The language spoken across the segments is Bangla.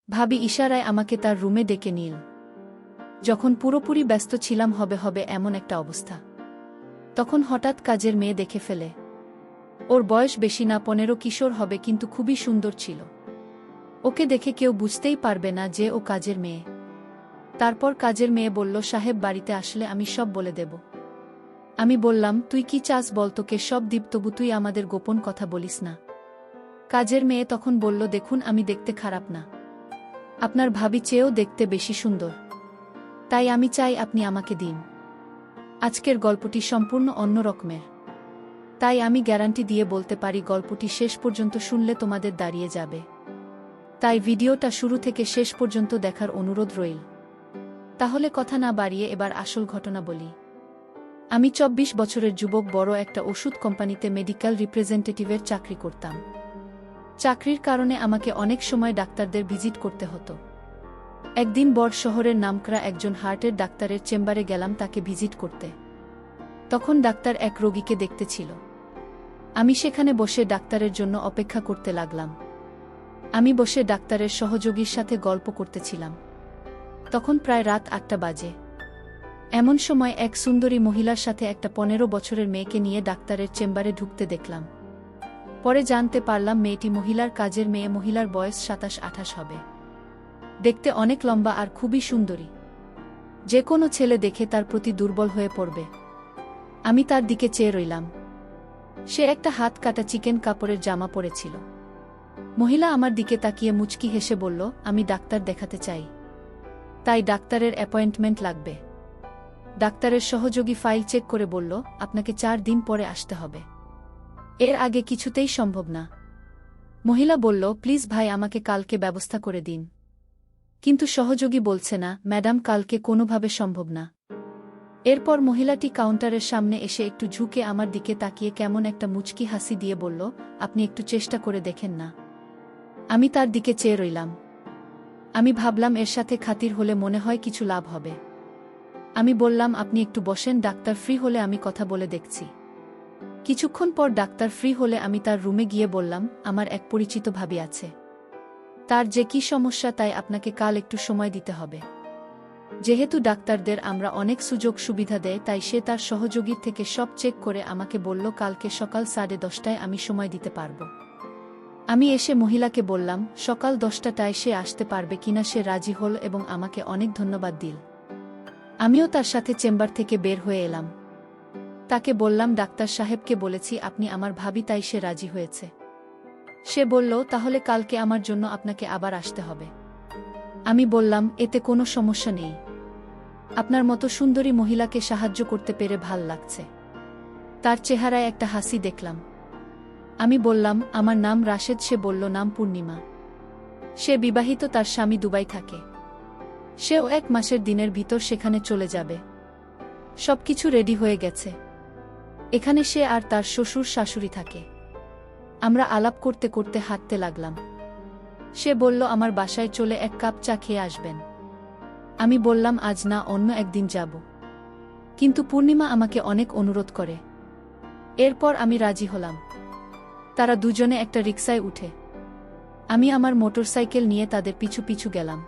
ভাবি ইশারায় আমাকে তার রুমে ডেকে নিল। যখন পুরোপুরি ব্যস্ত ছিলাম হবে এমন একটা অবস্থা, তখন হঠাৎ কাজের মেয়ে দেখে ফেলে। ওর বয়স বেশি না, 15 কিশোর হবে, কিন্তু খুবই সুন্দর ছিল। ওকে দেখে কেউ বুঝতেই পারবে না যে ও কাজের মেয়ে। তারপর কাজের মেয়ে বলল, সাহেব বাড়িতে আসলে আমি সব বলে দেব। আমি বললাম, তুই কি চাস বল, তোকে সব দিব, তবু তুই আমাদের গোপন কথা বলিস না। কাজের মেয়ে তখন বলল, দেখুন আমি দেখতে খারাপ না, আপনার ভাবি চেয়েও দেখতে বেশি সুন্দর, তাই আমি চাই আপনি আমাকে দিন। আজকের গল্পটি সম্পূর্ণ অন্য রকমের, তাই আমি গ্যারান্টি দিয়ে বলতে পারি গল্পটি শেষ পর্যন্ত শুনলে তোমাদের দাঁড়িয়ে যাবে। তাই ভিডিওটা শুরু থেকে শেষ পর্যন্ত দেখার অনুরোধ রইল। তাহলে কথা না বাড়িয়ে এবার আসল ঘটনা বলি। আমি 24 বছরের যুবক, বড় একটা ওষুধ কোম্পানিতে মেডিকেল রিপ্রেজেন্টেটিভের চাকরি করতাম। চাকরির কারণে আমাকে অনেক সময় ডাক্তারদের ভিজিট করতে হতো। একদিন বড় শহরের নামকরা একজন হার্টের ডাক্তারের চেম্বারে গেলাম তাকে ভিজিট করতে। তখন ডাক্তার এক রোগীকে দেখতে ছিল। আমি সেখানে বসে ডাক্তারের জন্য অপেক্ষা করতে লাগলাম। আমি বসে ডাক্তারের সহযোগীর সাথে গল্প করতেছিলাম। তখন প্রায় রাত 8টা বাজে। এমন সময় এক সুন্দরী মহিলার সাথে একটা 15 বছরের মেয়েকে নিয়ে ডাক্তারের চেম্বারে ঢুকতে দেখলাম। পরে জানতে পারলাম মেয়েটি মহিলার কাজের মেয়ে। মহিলার বয়স 27-28 হবে। দেখতে অনেক লম্বা আর খুবই সুন্দরী। যে কোনো ছেলে দেখে তার প্রতি দুর্বল হয়ে পড়বে। আমি তার দিকে চেয়ে রইলাম। সে একটা হাত কাটা চিকেন কাপড়ের জামা পরেছিল। মহিলা আমার দিকে তাকিয়ে মুচকি হেসে বলল, আমি ডাক্তার দেখাতে চাই, তাই ডাক্তারের অ্যাপয়েন্টমেন্ট লাগবে। ডাক্তারের সহযোগী ফাইল চেক করে বলল, আপনাকে 4 দিন পরে আসতে হবে, এর আগে কিছুতেই সম্ভব না। মহিলা বলল, প্লিজ ভাই, আমাকে কালকে ব্যবস্থা করে দিন। কিন্তু সহযোগী বলছে না, ম্যাডাম, কালকে কোনোভাবে সম্ভব না। এরপর মহিলাটি কাউন্টারের সামনে এসে একটু ঝুঁকে আমার দিকে তাকিয়ে কেমন একটা মুচকি হাসি দিয়ে বলল, আপনি একটু চেষ্টা করে দেখেন না। আমি তার দিকে চেয়ে রইলাম। আমি ভাবলাম এর সাথে খাতির হলে মনে হয় কিছু লাভ হবে। আমি বললাম, আপনি একটু বসেন, ডাক্তার ফ্রি হলে আমি কথা বলে দেখছি। কিছুক্ষণ পর ডাক্তার ফ্রি হলে আমি তার রুমে গিয়ে বললাম, আমার এক পরিচিত ভাবি আছে, তার যে কি সমস্যা, তাই আপনাকে কাল একটু সময় দিতে হবে। যেহেতু ডাক্তারদের আমরা অনেক সুযোগ সুবিধা দেয়, তাই সে তার সহযোগীর থেকে সব চেক করে আমাকে বলল, কালকে সকাল 10:30টায় আমি সময় দিতে পারব। আমি এসে মহিলাকে বললাম সকাল 10টায় সে আসতে পারবে কিনা। সে রাজি হল এবং আমাকে অনেক ধন্যবাদ দিল। আমিও তার সাথে চেম্বার থেকে বের হয়ে এলাম। তাকে বললাম, ডাক্তার সাহেবকে বলেছি আপনি আমার ভাবি, তাই সে রাজি হয়েছে। সে বলল, তাহলে কালকে আমার জন্য আপনাকে আবার আসতে হবে। আমি বললাম, এতে কোনো সমস্যা নেই, আপনার মতো সুন্দরী মহিলাকে সাহায্য করতে পেরে ভাল লাগছে। তার চেহারায় একটা হাসি দেখলাম। আমি বললাম, আমার নাম রাশেদ। সে বলল, নাম পূর্ণিমা। সে বিবাহিত, তার স্বামী দুবাই থাকে। সেও 1 মাসের দিনের ভিতর সেখানে চলে যাবে। সবকিছু রেডি হয়ে গেছে। এখানে সে আর তার শ্বশুর শাশুড়ি থাকে। আমরা আলাপ করতে করতে হাঁটতে লাগলাম। সে বলল, আমার বাসায় চলে 1 কাপ চা খেয়ে আসবেন। আমি বললাম, আজ না, অন্য একদিন যাব। কিন্তু পূর্ণিমা আমাকে অনেক অনুরোধ করে। এরপর আমি রাজি হলাম। তারা দুজনে একটা রিকশায় উঠে আমি আমার মোটরসাইকেল নিয়ে তাদের পিছু পিছু গেলাম।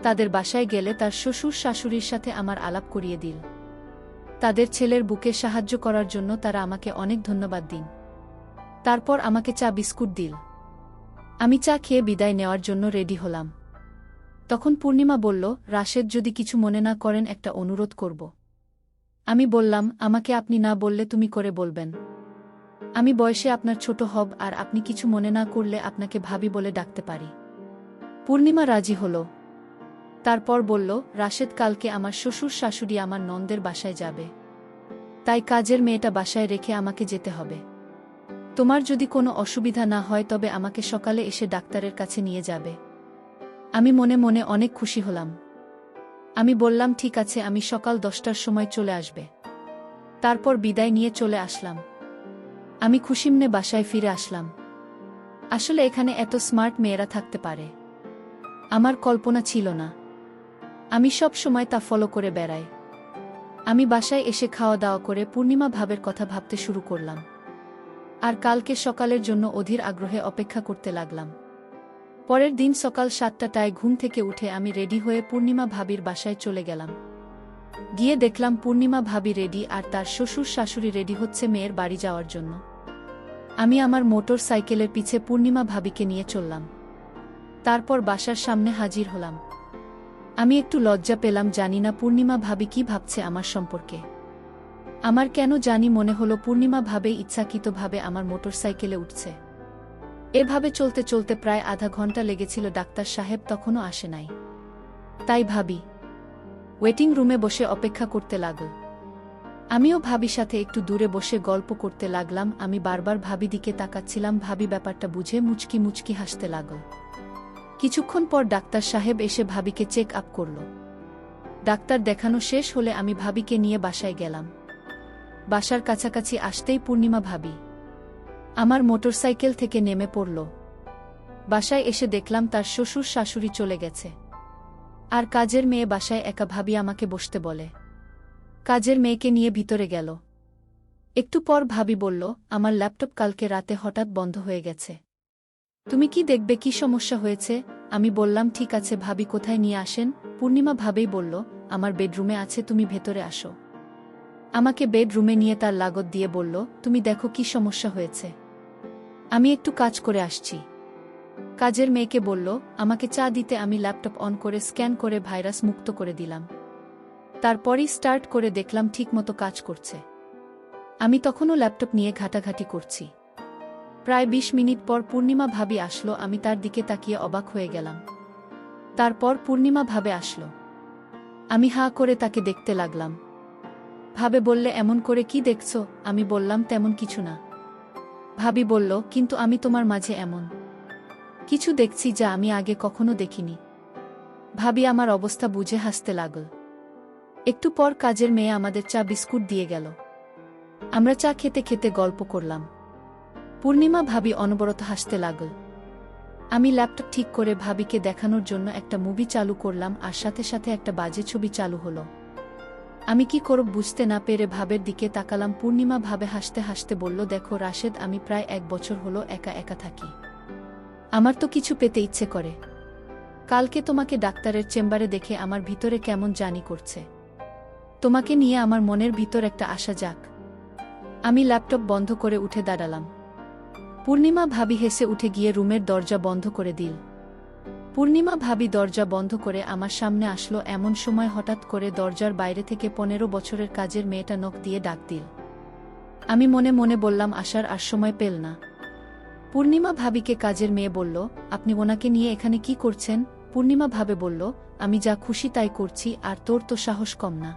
তাদের বাসায় গেলে তার শ্বশুর শাশুড়ির সাথে আমার আলাপ করিয়ে দিল। তাদের ছেলের বুকে সাহায্য করার জন্য তারা আমাকে অনেক ধন্যবাদ দিন। তারপর আমাকে চা বিস্কুট দিল। আমি চা খেয়ে বিদায় নেওয়ার জন্য রেডি হলাম। তখন পূর্ণিমা বলল, রাশেদ, যদি কিছু মনে না করেন একটা অনুরোধ করব। আমি বললাম, আমাকে আপনি না বললে তুমি করে বলবেন। আমি বয়সে আপনার ছোট হব, আর আপনি কিছু মনে না করলে আপনাকে ভাবি বলে ডাকতে পারি। পূর্ণিমা রাজি হল। তারপর বলল, রাশেদ, কালকে আমার শ্বশুর শাশুড়ি আমার ননদের বাসায় যাবে, তাই কাজের মেয়েটা বাসায় রেখে আমাকে যেতে হবে। তোমার যদি কোনো অসুবিধা না হয় তবে আমাকে সকালে এসে ডাক্তারের কাছে নিয়ে যাবে। আমি মনে মনে অনেক খুশি হলাম। আমি বললাম, ঠিক আছে, আমি সকাল 10টার সময় চলে আসবে। তারপর বিদায় নিয়ে চলে আসলাম। আমি খুশিমনে বাসায় ফিরে আসলাম। আসলে এখানে এত স্মার্ট মেয়েরা থাকতে পারে আমার কল্পনা ছিল না। আমি সব সময় তা ফলো করে বেড়াই। আমি বাসায় এসে খাওয়া দাওয়া করে পূর্ণিমা ভাবের কথা ভাবতে শুরু করলাম। আর কালকে সকালের জন্য অধীর আগ্রহে অপেক্ষা করতে লাগলাম। পরের দিন সকাল 7টায় ঘুম থেকে উঠে আমি রেডি হয়ে পূর্ণিমা ভাবির বাসায় চলে গেলাম। গিয়ে দেখলাম পূর্ণিমা ভাবি রেডি আর তার শ্বশুর শাশুড়ি রেডি হচ্ছে মেয়ের বাড়ি যাওয়ার জন্য। আমি আমার মোটর সাইকেলের পিছে পূর্ণিমা ভাবিকে নিয়ে চললাম। তারপর বাসার সামনে হাজির হলাম। আমি একটু লজ্জা পেলাম, জানি না পূর্ণিমা ভাবি কি ভাবছে আমার সম্পর্কে। আমার কেন জানি মনে হলো পূর্ণিমা ভাবে ইচ্ছাকৃতভাবে আমার মোটরসাইকেলে উঠছে। এভাবে চলতে চলতে প্রায় আধা ঘন্টা লেগেছিল, ডাক্তার সাহেব তখনও আসে নাই। তাই ভাবি ওয়েটিং রুমে বসে অপেক্ষা করতে লাগল। আমিও ভাবির সাথে একটু দূরে বসে গল্প করতে লাগলাম। আমি বারবার ভাবি দিকে তাকাচ্ছিলাম। ভাবি ব্যাপারটা বুঝে মুচকি মুচকি হাসতে লাগল। কিছুক্ষণ পর ডাক্তার সাহেব এসে ভাবিকে চেক আপ করল। ডাক্তার দেখানো শেষ হলে আমি ভাবিকে নিয়ে বাসায় গেলাম। বাসার কাছাকাছি আসতেই পূর্ণিমা ভাবি আমার মোটরসাইকেল থেকে নেমে পড়ল। বাসায় এসে দেখলাম তার শ্বশুর শাশুড়ি চলে গেছে, আর কাজের মেয়ে বাসায় একা। ভাবি আমাকে বসতে বলে, কাজের মেয়েকে নিয়ে ভিতরে গেল। একটু পর ভাবি বলল, আমার ল্যাপটপ কালকে রাতে হঠাৎ বন্ধ হয়ে গেছে, তুমি কি দেখবে কি সমস্যা হয়েছে? আমি বললাম ঠিক আছে। ভাবি কোথায় নিয়ে আসেন? পূর্ণিমা ভাবেই বলল, আমার বেডরুমে আছে, তুমি ভেতরে আসো। আমাকে বেডরুমে নিয়ে তার লাগত দিয়ে বলল, তুমি দেখো কি সমস্যা হয়েছে, আমি একটু কাজ করে আসছি। কাজের মেয়েকে বলল আমাকে চা দিতে। আমি ল্যাপটপ অন করে স্ক্যান করে ভাইরাস মুক্ত করে দিলাম। তারপরই স্টার্ট করে দেখলাম ঠিকমতো কাজ করছে। আমি তখনও ল্যাপটপ নিয়ে ঘাটাঘাটি করছি। প্রায় 20 মিনিট পর পূর্ণিমা ভাবি আসলো। আমি তার দিকে তাকিয়ে অবাক হয়ে গেলাম। তারপর পূর্ণিমা ভাবে আসলো। আমি হাঁ করে তাকে দেখতে লাগলাম। ভাবে বললে, এমন করে কি দেখছো? আমি বললাম, তেমন কিছু না। ভাবি বলল, কিন্তু আমি তোমার মাঝে এমন কিছু দেখছি যা আমি আগে কখনো দেখিনি। ভাবি আমার অবস্থা বুঝে হাসতে লাগল। একটু পর কাজের মেয়ে আমাদের চা বিস্কুট দিয়ে গেল। আমরা চা খেতে খেতে গল্প করলাম। পূর্ণিমা ভাবি অনবরত হাসতে লাগল। আমি ল্যাপটপ ঠিক করে ভাবিকে দেখানোর জন্য একটা মুভি চালু করলাম, আর সাথে সাথে একটা বাজে ছবি চালু হলো। আমি কি করব বুঝতে না পেরে ভাবের দিকে তাকালাম। পূর্ণিমা ভাবে হাসতে হাসতে বলল, দেখো রাশেদ, আমি প্রায় 1 বছর হলো একা একা থাকি। আমার তো কিছু পেতে ইচ্ছে করে। কালকে তোমাকে ডাক্তারের চেম্বারে দেখে আমার ভিতরে কেমন জানি করছে। তোমাকে নিয়ে আমার মনের ভিতর একটা আশা যাক। আমি ল্যাপটপ বন্ধ করে উঠে দাঁড়ালাম। পূর্ণিমা ভাবি হেসে উঠে গিয়ে রুমের দরজা বন্ধ করে দিল। পূর্ণিমা ভাবি দরজা বন্ধ করে আমার সামনে আসলো। এমন সময় হঠাৎ করে দরজার বাইরে থেকে 15 বছরের কাজের মেয়েটা নখ দিয়ে ডাক দিল। আমি মনে মনে বললাম, আসার আর সময় পেল না। পূর্ণিমা ভাবিকে কাজের মেয়ে বলল, আপনি ওনাকে নিয়ে এখানে কি করছেন? পূর্ণিমা ভাবে বলল, আমি যা খুশি তাই করছি, আর তোর তো সাহস কম না।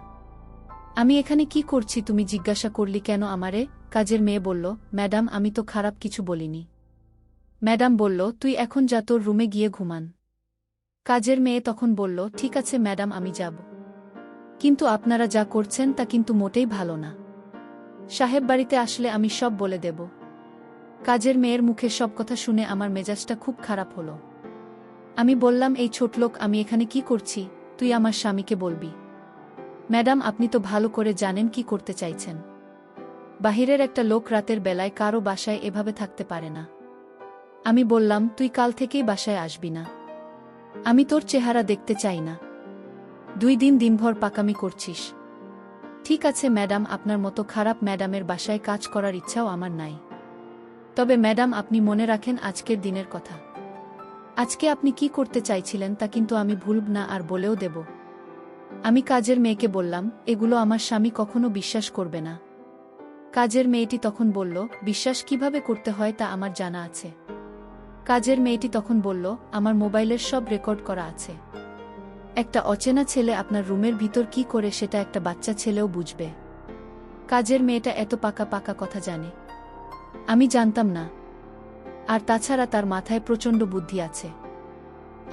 আমি এখানে কি করছি তুমি জিজ্ঞাসা করলি কেন আমারে? কাজের মেয়ে বলল, ম্যাডাম আমি তো খারাপ কিছু বলিনি। ম্যাডাম বলল, তুই এখন যা, তোর রুমে গিয়ে ঘুমান। কাজের মেয়ে তখন বলল, ঠিক আছে ম্যাডাম, আমি যাব। কিন্তু আপনারা যা করছেন তা কিন্তু মোটেই ভালো না। সাহেব বাড়িতে আসলে আমি সব বলে দেব। কাজের মেয়ের মুখে সব কথা শুনে আমার মেজাজটা খুব খারাপ হলো। আমি বললাম, এই ছোটলোক, আমি এখানে কি করছি? তুই আমার স্বামীকে বলবি। ম্যাডাম আপনি তো ভালো করে জানেন কি করতে চাইছেন। বাহিরের একটা লোক রাতের বেলায় কারো বাসায় এভাবে থাকতে পারে না। আমি বললাম, তুই কাল থেকেই বাসায় আসবি না। আমি তোর চেহারা দেখতে চাই না। 2 দিন দিনভর পাকামি করছিস। ঠিক আছে ম্যাডাম, আপনার মতো খারাপ ম্যাডামের বাসায় কাজ করার ইচ্ছাও আমার নাই। তবে ম্যাডাম আপনি মনে রাখেন আজকের দিনের কথা। আজকে আপনি কি করতে চাইছিলেন তা কিন্তু আমি ভুলব না, আর বলেও দেব। আমি কাজের মেয়েকে বললাম, এগুলো আমার স্বামী কখনো বিশ্বাস করবে না। কাজের মেয়েটি তখন বলল, বিশ্বাস কিভাবে করতে হয় তা আমার জানা আছে। কাজের মেয়েটি তখন বলল, আমার মোবাইলের সব রেকর্ড করা আছে। একটা অচেনা ছেলে আপনার রুমের ভিতর কি করে সেটা একটা বাচ্চা ছেলেও বুঝবে। কাজের মেয়েটা এত পাকা পাকা কথা জানে, আমি জানতাম না। আর তাছাড়া তার মাথায় প্রচণ্ড বুদ্ধি আছে।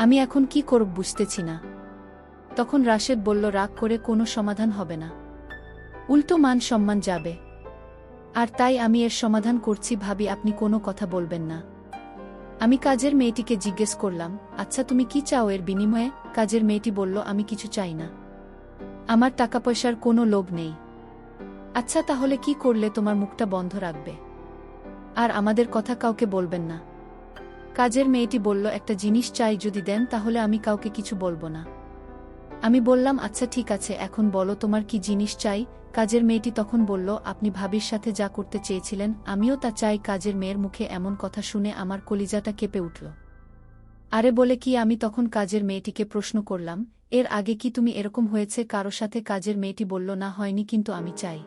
আমি এখন কি করব বুঝতেছি না। তখন রাশেদ বলল, রাগ করে কোনো সমাধান হবে না, উল্টো মান সম্মান যাবে। আর তাই আমি এর সমাধান করছি। ভাবি আপনি কোনো কথা বলবেন না। আমি কাজের মেয়েটিকে জিজ্ঞেস করলাম, আচ্ছা তুমি কি চাও এর বিনিময়ে? কাজের মেয়েটি বলল, আমি কিছু চাই না, আমার টাকা পয়সার কোনো লোভ নেই। আচ্ছা তাহলে কি করলে তোমার মুখটা বন্ধ রাখবে আর আমাদের কথা কাউকে বলবেন না? কাজের মেয়েটি বলল, একটা জিনিস চাই, যদি দেন তাহলে আমি কাউকে কিছু বলবো না। আমি বললাম, আচ্ছা ঠিক আছে, এখন বলো তোমার কি জিনিস চাই। কাজের মেয়েটি তখন বলল, আপনি ভাবির সাথে যা করতে চেয়েছিলেন আমিও তা চাই। কাজের মেয়ের মুখে এমন কথা শুনে আমার কলিজাটা কেঁপে উঠল। আরে বলে কি? আমি তখন কাজের মেয়েটিকে প্রশ্ন করলাম, এর আগে কি তুমি এরকম হয়েছে কারো সাথে? কাজের মেয়েটি বলল, না হয়নি, কিন্তু আমি চাই।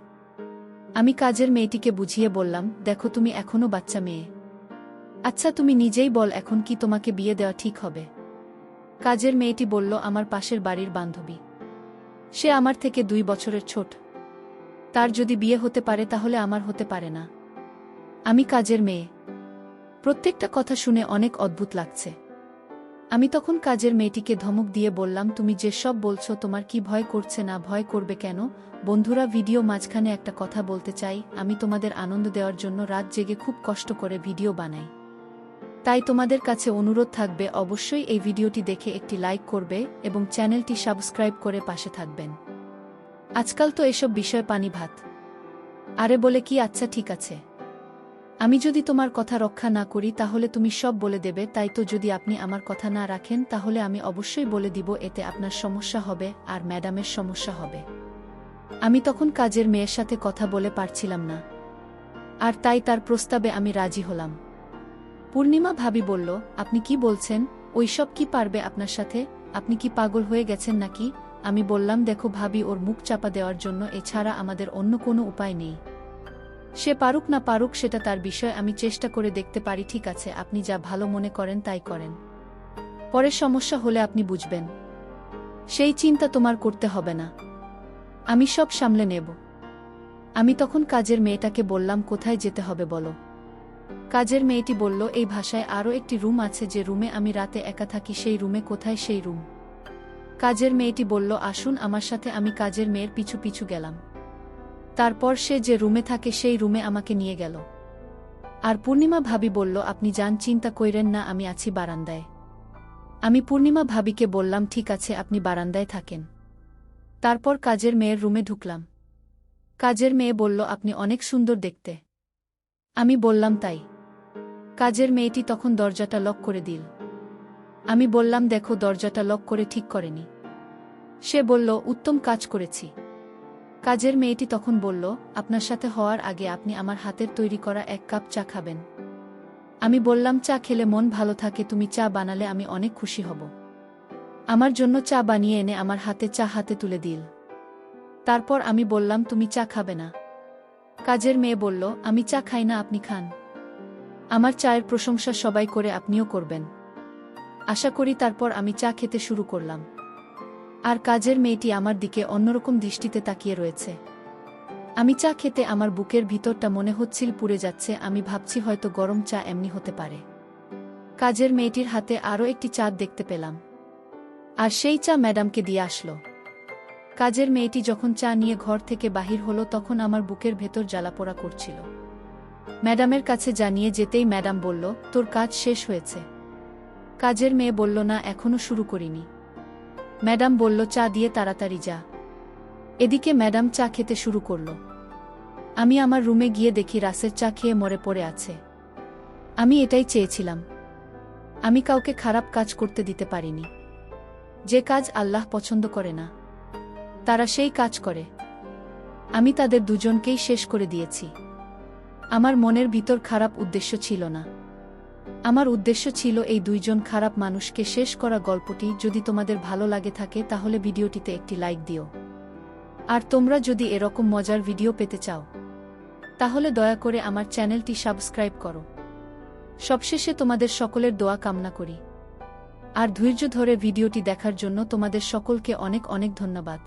আমি কাজের মেয়েটিকে বুঝিয়ে বললাম, দেখো তুমি এখনো বাচ্চা মেয়ে। আচ্ছা তুমি নিজেই বল, এখন কি তোমাকে বিয়ে দেওয়া ঠিক হবে? কাজের মেয়েটি বলল, আমার পাশের বাড়ির বান্ধবী, সে আমার থেকে 2 বছরের ছোট, তার যদি বিয়ে হতে পারে তাহলে আমার হতে পারে না। আমি কাজের মেয়ে। প্রত্যেকটা কথা শুনে অনেক অদ্ভুত লাগছে। আমি তখন কাজের মেয়েটিকে ধমক দিয়ে বললাম, তুমি যে সব বলছো তোমার কি ভয় করছে না? ভয় করবে কেন? বন্ধুরা, ভিডিও মাঝখানে একটা কথা বলতে চাই। আমি তোমাদের আনন্দ দেওয়ার জন্য রাত জেগে খুব কষ্ট করে ভিডিও বানাই। তাই তোমাদের কাছে অনুরোধ থাকবে, অবশ্যই এই ভিডিওটি দেখে একটি লাইক করবে এবং চ্যানেলটি সাবস্ক্রাইব করে পাশে থাকবেন। আজকাল তো এসব বিষয় পানি ভাত। আরে বলে কি? আচ্ছা ঠিক আছে, আমি যদি তোমার কথা রক্ষা না করি তাহলে তুমি সব বলে দেবে, তাই তো যদি আপনি আমার কথা না রাখেন তাহলে আমি অবশ্যই বলে দিব, এতে আপনার সমস্যা হবে আর ম্যাডামের সমস্যা হবে। আমি তখন কাজের মেয়ের সাথে কথা বলে পারছিলাম না, আর তাই তার প্রস্তাবে আমি রাজি হলাম। পূর্ণিমা ভাবি বলল, আপনি কি বলছেন? ওইসব কি পারবে আপনার সাথে? আপনি কি পাগল হয়ে গেছেন নাকি? আমি বললাম, দেখো ভাবি, ওর মুখ চাপা দেওয়ার জন্য এছাড়া আমাদের অন্য কোনো উপায় নেই। সে পারুক না পারুক সেটা তার বিষয়, আমি চেষ্টা করে দেখতে পারি। ঠিক আছে, আপনি যা ভালো মনে করেন তাই করেন, পরে সমস্যা হলে আপনি বুঝবেন, সেই চিন্তা তোমার করতে হবে না, আমি সব সামলে নেব। আমি তখন কাজের মেয়েটাকে বললাম, কোথায় যেতে হবে বলো। কাজের মেয়েটি বলল, এই ভাষায় আরও একটি রুম আছে, যে রুমে আমি রাতে একা থাকি সেই রুমে। কোথায় সেই রুম? কাজের মেয়েটি বলল, আসুন আমার সাথে। আমি কাজের মেয়ের পিছু পিছু গেলাম। তারপর সে যে রুমে থাকে সেই রুমে আমাকে নিয়ে গেল। আর পূর্ণিমা ভাবি বলল, আপনি যান, চিন্তা কইরেন না, আমি আছি বারান্দায়। আমি পূর্ণিমা ভাবিকে বললাম, ঠিক আছে, আপনি বারান্দায় থাকেন। তারপর কাজের মেয়ের রুমে ঢুকলাম। কাজের মেয়ে বলল, আপনি অনেক সুন্দর দেখতে। আমি বললাম, তাই? কাজের মেয়েটি তখন দরজাটা লক করে দিল। আমি বললাম, দেখো, দরজাটা লক করে ঠিক করেনি। সে বলল, উত্তম কাজ করেছি। কাজের মেয়েটি তখন বলল, আপনার সাথে হওয়ার আগে আপনি আমার হাতের তৈরি করা 1 কাপ চা খাবেন। আমি বললাম, চা খেলে মন ভালো থাকে, তুমি চা বানালে আমি অনেক খুশি হব। আমার জন্য চা বানিয়ে এনে আমার হাতে চা হাতে তুলে দিল। তারপর আমি বললাম, তুমি চা খাবে না? কাজের মেয়ে বলল, আমি চা খাই না, আপনি খান। আমার চায়ের প্রশংসা সবাই করে, আপনিও করবেন আশা করি। তারপর আমি চা খেতে শুরু করলাম, আর কাজের মেয়েটি আমার দিকে অন্যরকম দৃষ্টিতে তাকিয়ে রয়েছে। আমি চা খেতে আমার বুকের ভিতরটা মনে হচ্ছিল পুড়ে যাচ্ছে। আমি ভাবছি হয়তো গরম চা এমনি হতে পারে। কাজের মেয়েটির হাতে আরও একটি চা দেখতে পেলাম, আর সেই চা ম্যাডামকে দিয়ে আসলো। কাজের মেয়েটি যখন চা নিয়ে ঘর থেকে বাহির হলো তখন আমার বুকের ভেতর জ্বালাপোড়া করছিল। ম্যাডামের কাছে জানিয়ে যেতেই ম্যাডাম বলল, তোর কাজ শেষ হয়েছে? কাজের মেয়ে বলল, না, এখনো শুরু করিনি। ম্যাডাম বলল, চা দিয়ে তাড়াতাড়ি যা। এদিকে ম্যাডাম চা খেতে শুরু করল। আমি আমার রুমে গিয়ে দেখি রাসের চা খেয়ে মরে পড়ে আছে। আমি এটাই চেয়েছিলাম। আমি কাউকে খারাপ কাজ করতে দিতে পারিনি। যে কাজ আল্লাহ পছন্দ করে না তারা সেই কাজ করে। আমি তাদের দুজনকেই শেষ করে দিয়েছি। আমার মনের ভিতর খারাপ উদ্দেশ্য ছিল না। আমার উদ্দেশ্য ছিল এই 2 জন খারাপ মানুষকে শেষ করা। গল্পটি যদি তোমাদের ভালো লাগে থাকে তাহলে ভিডিওটিতে একটি লাইক দিও। আর তোমরা যদি এরকম মজার ভিডিও পেতে চাও তাহলে দয়া করে আমার চ্যানেলটি সাবস্ক্রাইব করো। সবশেষে তোমাদের সকলের দোয়া কামনা করি। আর ধৈর্য ধরে ভিডিওটি দেখার জন্য তোমাদের সকলকে অনেক অনেক ধন্যবাদ।